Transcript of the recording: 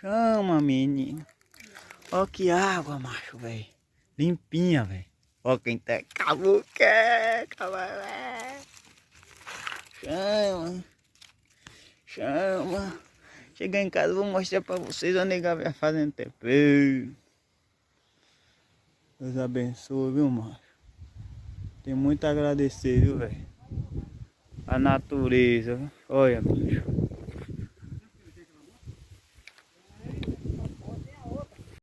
Chama, menino. Ó que água, macho, velho. Limpinha, velho. Ó quem tá cabuqueca, velho. Chama. Chama. Chegar em casa, vou mostrar pra vocês onde a nega fazendo TP. Deus abençoe, viu, macho? Tem muito a agradecer, viu, velho? A natureza. Olha, macho.